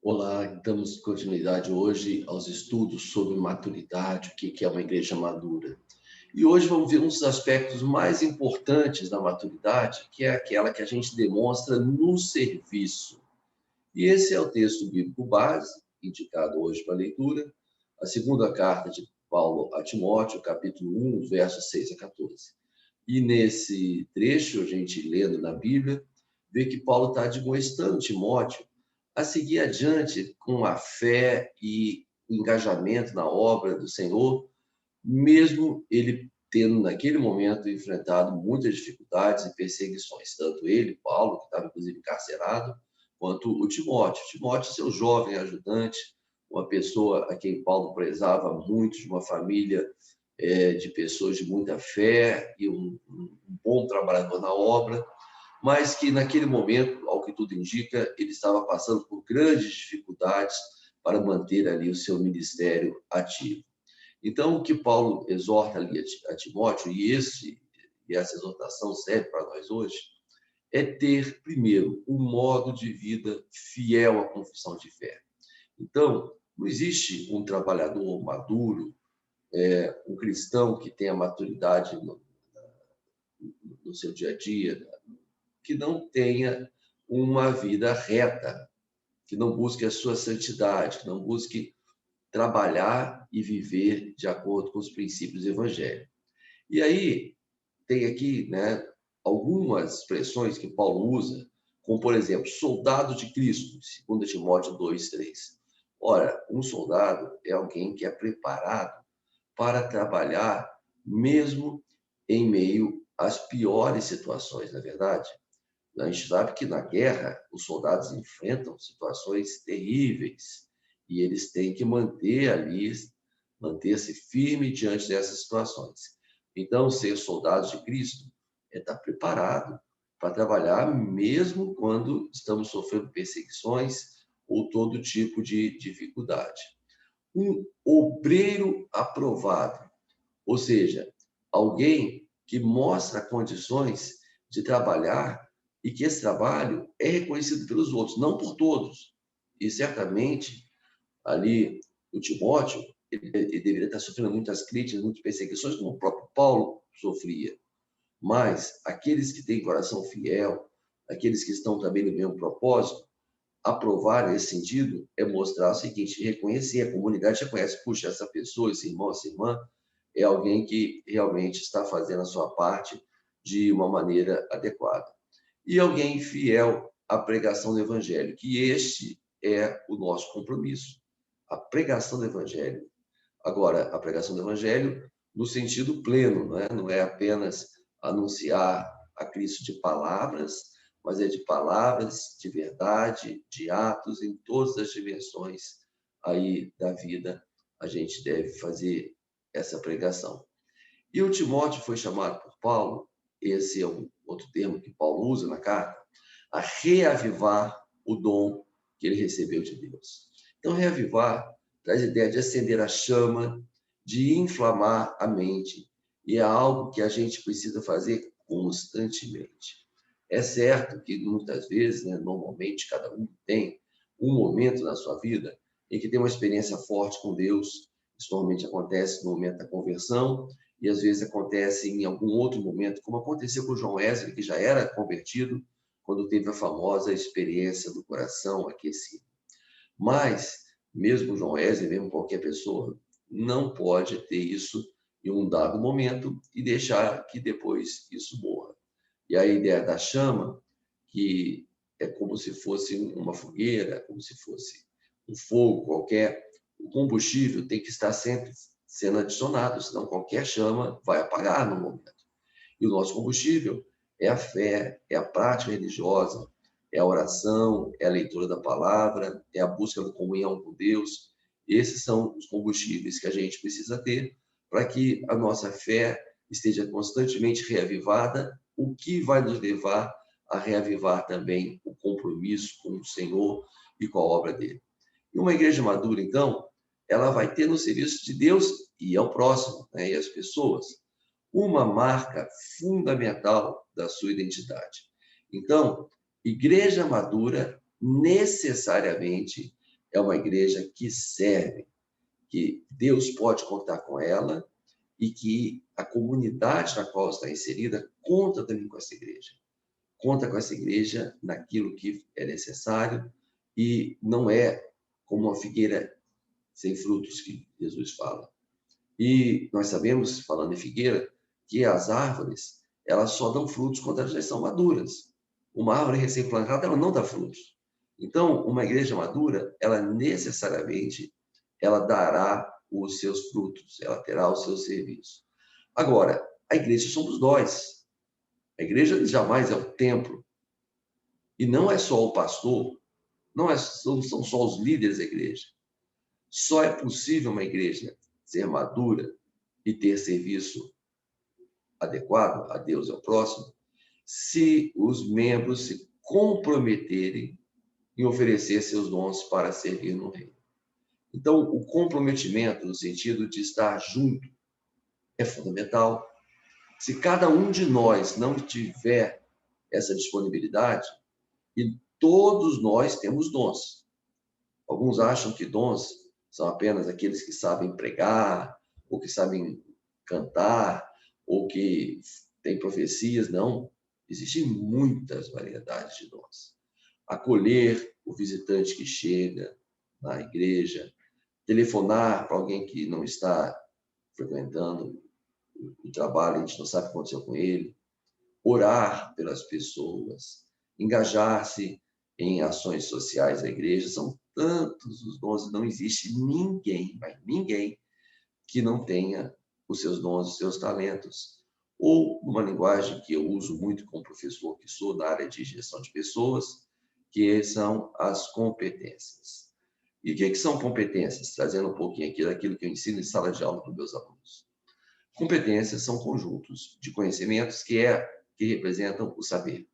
Olá, damos continuidade hoje aos estudos sobre maturidade, o que é uma igreja madura. E hoje vamos ver um dos aspectos mais importantes da maturidade, que é aquela que a gente demonstra no serviço. E esse é o texto bíblico base, indicado hoje para a leitura, a segunda carta de Paulo a Timóteo, capítulo 1, versos 6 a 14. E nesse trecho, a gente lendo na Bíblia, vê que Paulo está admoestando Timóteo a seguir adiante com a fé e o engajamento na obra do Senhor, mesmo ele tendo, naquele momento, enfrentado muitas dificuldades e perseguições. Tanto ele, Paulo, que estava, inclusive, encarcerado, quanto o Timóteo. Timóteo, seu jovem ajudante, uma pessoa a quem Paulo prezava muito, de uma família de pessoas de muita fé e um bom trabalhador na obra, mas que naquele momento, ao que tudo indica, ele estava passando por grandes dificuldades para manter ali o seu ministério ativo. Então, o que Paulo exorta ali a Timóteo, e essa exortação serve para nós hoje, é ter, primeiro, um modo de vida fiel à confissão de fé. Então, não existe um trabalhador maduro, um cristão que tenha maturidade no seu dia a dia, que não tenha uma vida reta, que não busque a sua santidade, que não busque trabalhar e viver de acordo com os princípios do Evangelho. E aí, tem aqui, né, algumas expressões que Paulo usa, como, por exemplo, soldado de Cristo, 2 Timóteo 2:3. Ora, um soldado é alguém que é preparado para trabalhar mesmo em meio às piores situações, não é verdade? A gente sabe que na guerra os soldados enfrentam situações terríveis e eles têm que manter-se firme diante dessas situações. Então, ser soldado de Cristo é estar preparado para trabalhar mesmo quando estamos sofrendo perseguições ou todo tipo de dificuldade. Um obreiro aprovado, ou seja, alguém que mostra condições de trabalhar e que esse trabalho é reconhecido pelos outros, não por todos. E certamente, ali, o Timóteo, ele deveria estar sofrendo muitas críticas, muitas perseguições, como o próprio Paulo sofria. Mas aqueles que têm coração fiel, aqueles que estão também no mesmo propósito, aprovar nesse sentido é mostrar o seguinte, reconhecer, a comunidade reconhece, puxa, essa pessoa, esse irmão, essa irmã, é alguém que realmente está fazendo a sua parte de uma maneira adequada. E alguém fiel à pregação do Evangelho, que este é o nosso compromisso, a pregação do Evangelho. Agora, a pregação do Evangelho no sentido pleno, não é apenas anunciar a Cristo de palavras, mas é de palavras, de verdade, de atos, em todas as dimensões aí da vida, a gente deve fazer essa pregação. E o Timóteo foi chamado por Paulo, esse é um outro termo que Paulo usa na carta, a reavivar o dom que ele recebeu de Deus. Então, reavivar traz a ideia de acender a chama, de inflamar a mente, e é algo que a gente precisa fazer constantemente. É certo que muitas vezes, né, normalmente, cada um tem um momento na sua vida em que tem uma experiência forte com Deus. Isso normalmente acontece no momento da conversão, e às vezes acontece em algum outro momento, como aconteceu com o João Wesley, que já era convertido, quando teve a famosa experiência do coração aquecido. Mas, mesmo o João Wesley, mesmo qualquer pessoa, não pode ter isso em um dado momento e deixar que depois isso morra. E a ideia da chama, que é como se fosse uma fogueira, como se fosse um fogo qualquer, o combustível tem que estar sempre sendo adicionado, senão qualquer chama vai apagar no momento. E o nosso combustível é a fé, é a prática religiosa, é a oração, é a leitura da palavra, é a busca da comunhão com Deus. Esses são os combustíveis que a gente precisa ter para que a nossa fé esteja constantemente reavivada, o que vai nos levar a reavivar também o compromisso com o Senhor e com a obra dele. E uma igreja madura, então, ela vai ter no serviço de Deus e ao próximo, né, e às pessoas, uma marca fundamental da sua identidade. Então, igreja madura necessariamente é uma igreja que serve, que Deus pode contar com ela e que a comunidade na qual está inserida conta também com essa igreja. Conta com essa igreja naquilo que é necessário e não é como uma figueira sem frutos que Jesus fala. E nós sabemos, falando em figueira, que as árvores, elas só dão frutos quando elas já estão maduras. Uma árvore recém-plantada, ela não dá frutos. Então, uma igreja madura, ela necessariamente, ela dará os seus frutos, ela terá o seu serviço. Agora, a igreja somos nós. A igreja jamais é o templo. E não é só o pastor, não são só os líderes da igreja. Só é possível uma igreja ser madura e ter serviço adequado a Deus e ao próximo se os membros se comprometerem em oferecer seus dons para servir no reino. Então, o comprometimento, no sentido de estar junto, é fundamental. Se cada um de nós não tiver essa disponibilidade, e todos nós temos dons. Alguns acham que dons são apenas aqueles que sabem pregar, ou que sabem cantar, ou que têm profecias. Não. Existem muitas variedades de dons. Acolher o visitante que chega na igreja, telefonar para alguém que não está frequentando o trabalho, a gente não sabe o que aconteceu com ele, orar pelas pessoas, engajar-se em ações sociais da igreja. São tantos os dons, não existe ninguém, mas ninguém, que não tenha os seus dons, os seus talentos. Ou, numa linguagem que eu uso muito como professor que sou na área de gestão de pessoas, que são as competências. E o que são competências? Trazendo um pouquinho aqui daquilo que eu ensino em sala de aula para os meus alunos. Competências são conjuntos de conhecimentos que representam o saber.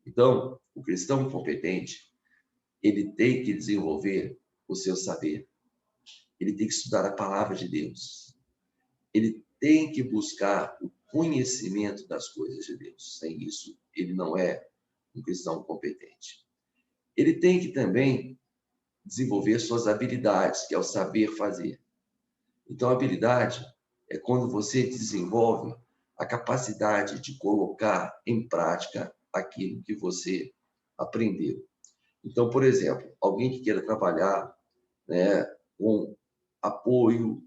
Então, o cristão competente, ele tem que desenvolver o seu saber. Ele tem que estudar a palavra de Deus. Ele tem que buscar o conhecimento das coisas de Deus. Sem isso, ele não é um cristão competente. Ele tem que também desenvolver suas habilidades, que é o saber fazer. Então, a habilidade é quando você desenvolve a capacidade de colocar em prática aquilo que você aprendeu. Então, por exemplo, alguém que queira trabalhar, né, com apoio,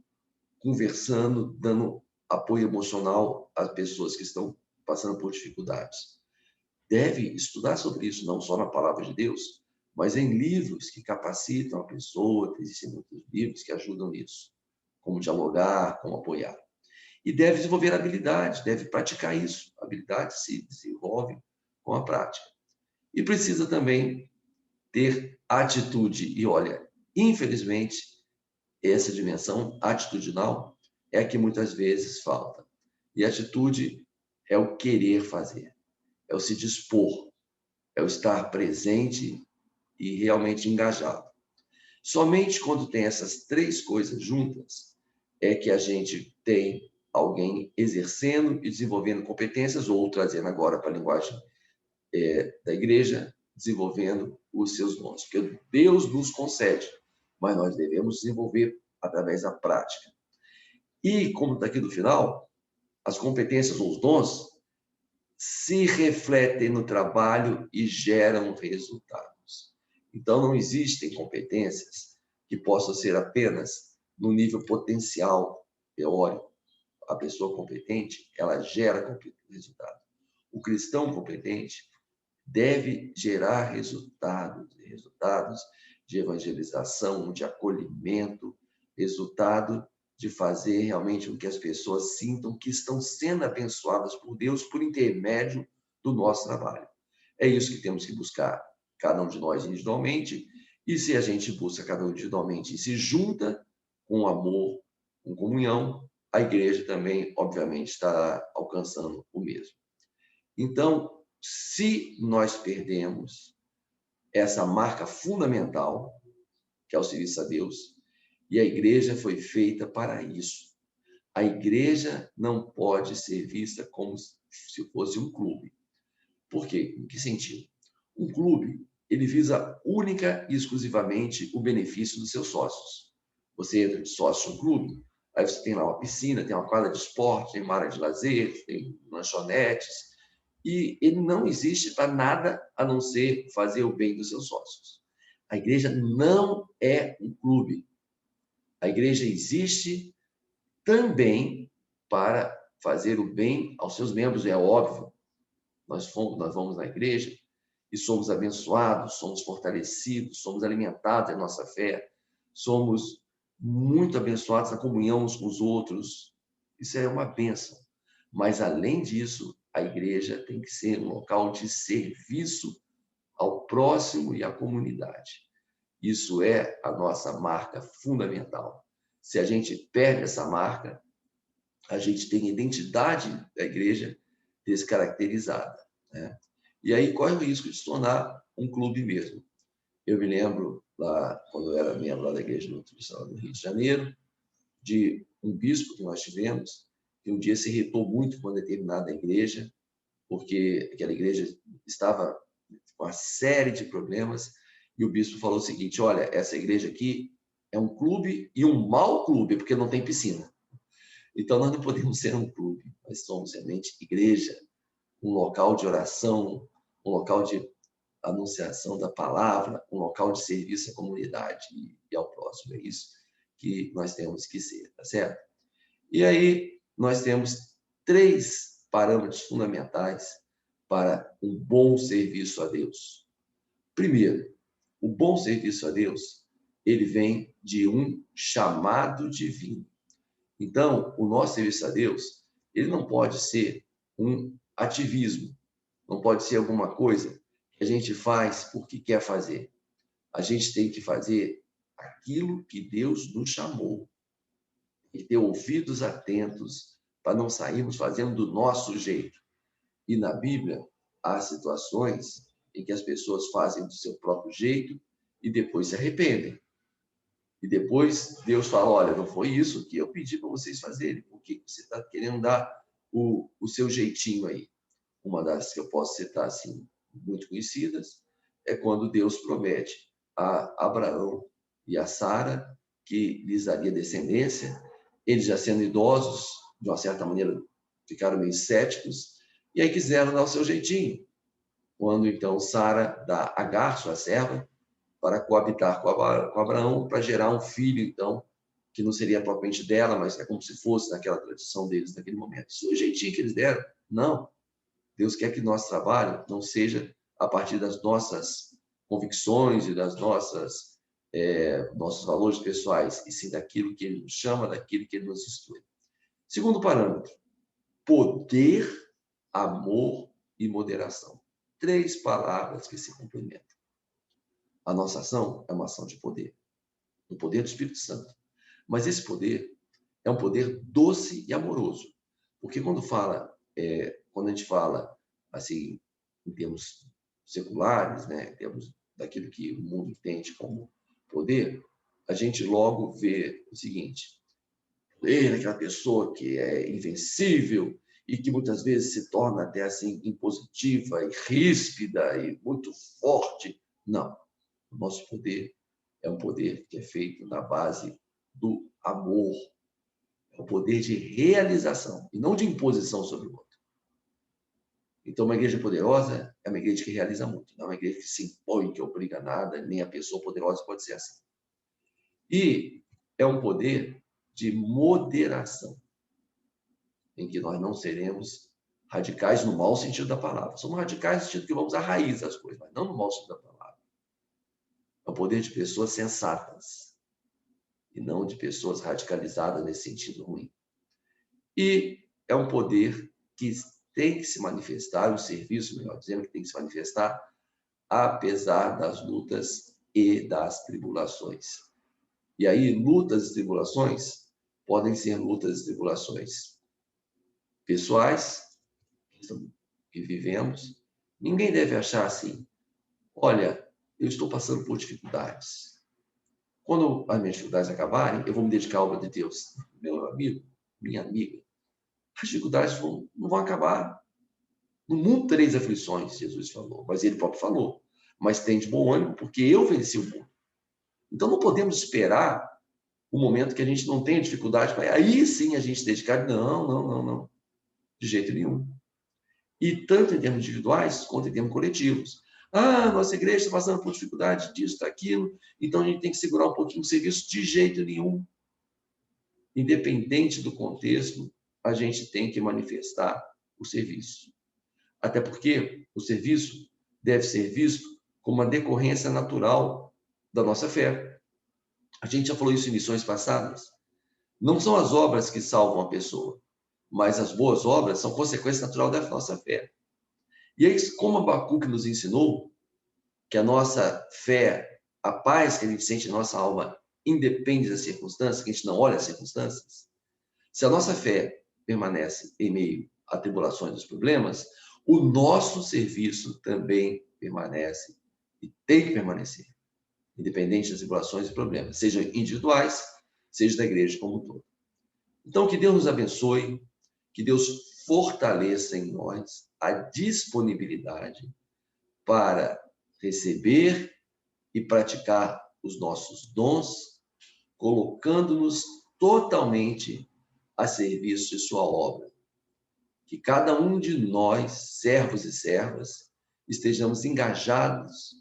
conversando, dando apoio emocional às pessoas que estão passando por dificuldades. Deve estudar sobre isso, não só na palavra de Deus, mas em livros que capacitam a pessoa. Existem muitos livros que ajudam nisso, como dialogar, como apoiar. E deve desenvolver habilidade, deve praticar isso. A habilidade se desenvolve com a prática. E precisa também ter atitude. E olha, infelizmente, essa dimensão atitudinal é a que muitas vezes falta. E atitude é o querer fazer, é o se dispor, é o estar presente e realmente engajado. Somente quando tem essas três coisas juntas é que a gente tem alguém exercendo e desenvolvendo competências, ou trazendo agora para a linguagem da igreja, desenvolvendo os seus dons. Porque Deus nos concede, mas nós devemos desenvolver através da prática. E, como está aqui no final, as competências ou os dons se refletem no trabalho e geram resultados. Então, não existem competências que possam ser apenas no nível potencial teórico. A pessoa competente, ela gera resultado. O cristão competente deve gerar resultados de evangelização, de acolhimento, resultado de fazer realmente com que as pessoas sintam que estão sendo abençoadas por Deus por intermédio do nosso trabalho. É isso que temos que buscar, cada um de nós individualmente, e se a gente busca cada um individualmente e se junta com amor, com comunhão, a igreja também, obviamente, estará alcançando o mesmo. Então, se nós perdemos essa marca fundamental, que é o serviço a Deus, e a igreja foi feita para isso. A igreja não pode ser vista como se fosse um clube. Por quê? Em que sentido? Um clube, ele visa única e exclusivamente o benefício dos seus sócios. Você entra de sócio no clube, aí você tem lá uma piscina, tem uma quadra de esporte, tem uma área de lazer, tem lanchonetes, e ele não existe para nada a não ser fazer o bem dos seus sócios. A igreja não é um clube. A igreja existe também para fazer o bem aos seus membros, é óbvio. Nós vamos na igreja e somos abençoados, somos fortalecidos, somos alimentados em nossa fé, somos muito abençoados na comunhão uns com os outros. Isso é uma bênção. Mas, além disso, a igreja tem que ser um local de serviço ao próximo e à comunidade. Isso é a nossa marca fundamental. Se a gente perde essa marca, a gente tem a identidade da igreja descaracterizada, né? E aí corre o risco de se tornar um clube mesmo. Eu me lembro, lá, quando eu era membro lá da Igreja Nutricional do Rio de Janeiro, de um bispo que nós tivemos, que um dia se irritou muito com uma determinada igreja, porque aquela igreja estava com uma série de problemas, e o bispo falou o seguinte: olha, essa igreja aqui é um clube e um mau clube, porque não tem piscina. Então, nós não podemos ser um clube, nós somos realmente igreja, um local de oração, um local de anunciação da palavra, um local de serviço à comunidade e ao próximo. É isso que nós temos que ser, tá certo? E aí, nós temos 3 parâmetros fundamentais para um bom serviço a Deus. Primeiro, o bom serviço a Deus, ele vem de um chamado divino. Então, o nosso serviço a Deus, ele não pode ser um ativismo, não pode ser alguma coisa que a gente faz porque quer fazer. A gente tem que fazer aquilo que Deus nos chamou e ter ouvidos atentos para não sairmos fazendo do nosso jeito. E na Bíblia, há situações em que as pessoas fazem do seu próprio jeito e depois se arrependem. E depois Deus fala: olha, não foi isso que eu pedi para vocês fazerem, porque você está querendo dar o seu jeitinho aí. Uma das que eu posso citar assim, muito conhecidas, é quando Deus promete a Abraão e a Sara que lhes daria descendência. Eles, já sendo idosos, de uma certa maneira, ficaram meio céticos, e aí quiseram dar o seu jeitinho. Quando então Sara dá Agar, sua serva, para coabitar com Abraão, para gerar um filho, então, que não seria propriamente dela, mas é como se fosse naquela tradição deles naquele momento. Isso é o jeitinho que eles deram? Não. Deus quer que nosso trabalho não seja a partir das nossas convicções e das nossos valores pessoais, e sim daquilo que Ele nos chama, daquilo que Ele nos instrui. Segundo parâmetro, poder, amor e moderação. 3 palavras que se complementam. A nossa ação é uma ação de poder, do poder do Espírito Santo. Mas esse poder é um poder doce e amoroso. Porque quando a gente fala assim, em termos seculares, né, em termos daquilo que o mundo entende como poder, a gente logo vê o seguinte: poder é aquela pessoa que é invencível e que muitas vezes se torna até assim impositiva e ríspida e muito forte. Não. O nosso poder é um poder que é feito na base do amor. É um poder de realização e não de imposição sobre o outro. Então, uma igreja poderosa é uma igreja que realiza muito, não é uma igreja que se impõe, que obriga nada, nem a pessoa poderosa pode ser assim. E é um poder de moderação, em que nós não seremos radicais no mau sentido da palavra. Somos radicais no sentido que vamos à raiz das coisas, mas não no mau sentido da palavra. É o poder de pessoas sensatas e não de pessoas radicalizadas nesse sentido ruim. E é um poder que tem que se manifestar, um serviço, melhor dizendo, que tem que se manifestar apesar das lutas e das tribulações. E aí, lutas e tribulações podem ser lutas e tribulações pessoais, que vivemos. Ninguém deve achar assim: olha, eu estou passando por dificuldades. Quando as minhas dificuldades acabarem, eu vou me dedicar à obra de Deus. Meu amigo, minha amiga, as dificuldades não vão acabar. No mundo tereis aflições, Jesus falou, mas ele próprio falou: mas tem de bom ânimo, porque eu venci o mundo. Então, não podemos esperar o momento que a gente não tenha dificuldade, para aí sim a gente se dedicar. Não, não, não, não. De jeito nenhum. E tanto em termos individuais, quanto em termos coletivos. Ah, nossa igreja está passando por dificuldade disso, daquilo, então a gente tem que segurar um pouquinho o serviço. De jeito nenhum. Independente do contexto, a gente tem que manifestar o serviço. Até porque o serviço deve ser visto como uma decorrência natural da nossa fé. A gente já falou isso em missões passadas. Não são as obras que salvam a pessoa, mas as boas obras são consequência natural da nossa fé. E aí, como Abacuque nos ensinou, que a nossa fé, a paz que a gente sente em nossa alma, independe das circunstâncias, que a gente não olha as circunstâncias, se a nossa fé permanece em meio a tribulações e os problemas, o nosso serviço também permanece e tem que permanecer, independente das tribulações e problemas, sejam individuais, seja da igreja como um todo. Então, que Deus nos abençoe, que Deus fortaleça em nós a disponibilidade para receber e praticar os nossos dons, colocando-nos totalmente a serviço de sua obra. Que cada um de nós, servos e servas, estejamos engajadas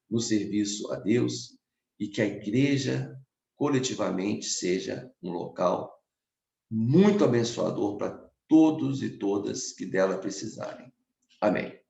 no serviço a Deus e que a igreja coletivamente seja um local muito abençoador para todos e todas que dela precisarem. Amém.